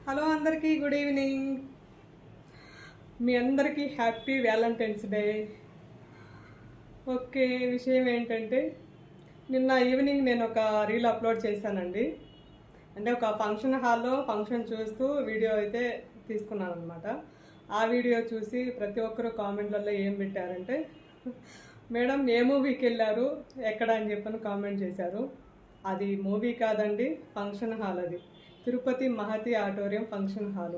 Hello అందరికీ good evening. మీ అందరికీ happy Valentine's day. Okay, విషయం ఏంటంటే నిన్న ఈవినింగ్ నేను ఒక రీల్ అప్లోడ్ చేశానండి. అంటే ఒక ఫంక్షన్ హాల్లో ఫంక్షన్ చూస్తూ వీడియో అయితే తీసుకున్నాను అనమాట. ఆ వీడియో చూసి ప్రతి ఒక్కరు కామెంట్లలో ఏం పెట్టారంటే, మేడం ఏ మూవీకి వెళ్ళారు ఎక్కడ అని చెప్పని కామెంట్ చేశారు. అది మూవీ కాదండి, ఫంక్షన్ హాల్. అది Tirupati Mahathi auditorium function hall.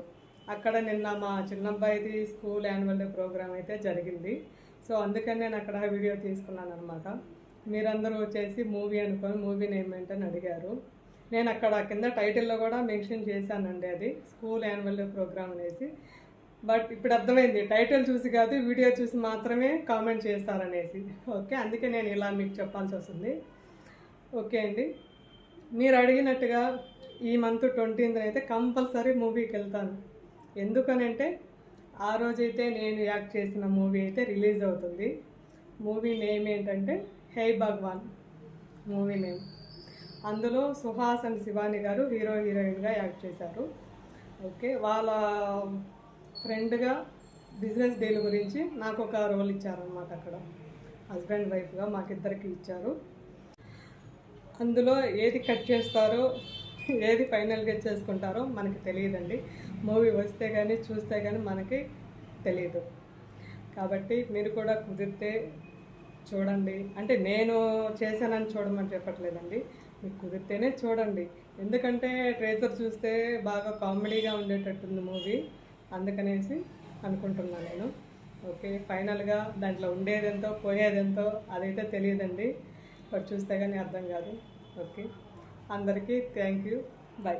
అక్కడ నిన్న మా చిన్నబ్బాయిది స్కూల్ యాన్యువల్ డే ప్రోగ్రామ్ అయితే జరిగింది. సో అందుకని నేను అక్కడ వీడియో తీసుకున్నాను అనమాట. మీరందరూ వచ్చేసి మూవీ అనుకొని మూవీ నేమ్ ఏంటని అడిగారు. నేను అక్కడ కింద టైటిల్లో కూడా మెన్షన్ చేశానండి, అది స్కూల్ యాన్యువల్ డే ప్రోగ్రామ్ అనేసి. బట్ ఇప్పుడు అర్థమైంది, టైటిల్ చూసి కాదు వీడియో చూసి మాత్రమే కామెంట్ చేస్తారనేసి. ఓకే, అందుకే నేను ఇలా మీకు చెప్పాల్సి వస్తుంది. ఓకే అండి, మీరు అడిగినట్టుగా ఈ మంత్ 20th అయితే కంపల్సరీ మూవీకి వెళ్తాను. ఎందుకనంటే ఆ రోజైతే నేను యాక్ట్ చేసిన మూవీ అయితే రిలీజ్ అవుతుంది. మూవీ నేమ్ ఏంటంటే హే భగవాన్ మూవీ నేమ్. అందులో సుహాస్ అండ్ శివాని గారు హీరోయిన్గా యాక్ట్ చేశారు. ఓకే, వాళ్ళ ఫ్రెండ్గా బిజినెస్ డీల్ గురించి నాకు ఒక రోల్ ఇచ్చారనమాట. అక్కడ హస్బెండ్ వైఫ్గా మాకిద్దరికి ఇచ్చారు. అందులో ఏది కట్ చేస్తారో ఏది ఫైనల్గా చేసుకుంటారో మనకి తెలియదండి. మూవీ వస్తే కానీ చూస్తే కానీ మనకి తెలియదు. కాబట్టి మీరు కూడా కుదిరితే చూడండి. అంటే నేను చేశానని చూడమని చెప్పట్లేదండి, మీకు కుదిరితేనే చూడండి. ఎందుకంటే ట్రేజర్ చూస్తే బాగా కామెడీగా ఉండేటట్టుంది మూవీ, అందుకనేసి అనుకుంటున్నాను నేను. ఓకే, ఫైనల్గా దాంట్లో ఉండేదెంతో పోయేదెంతో అదైతే తెలియదండి, బట్ చూస్తే కానీ అర్థం కాదు. ఓకే, అందరికీ థ్యాంక్ యూ, బాయ్.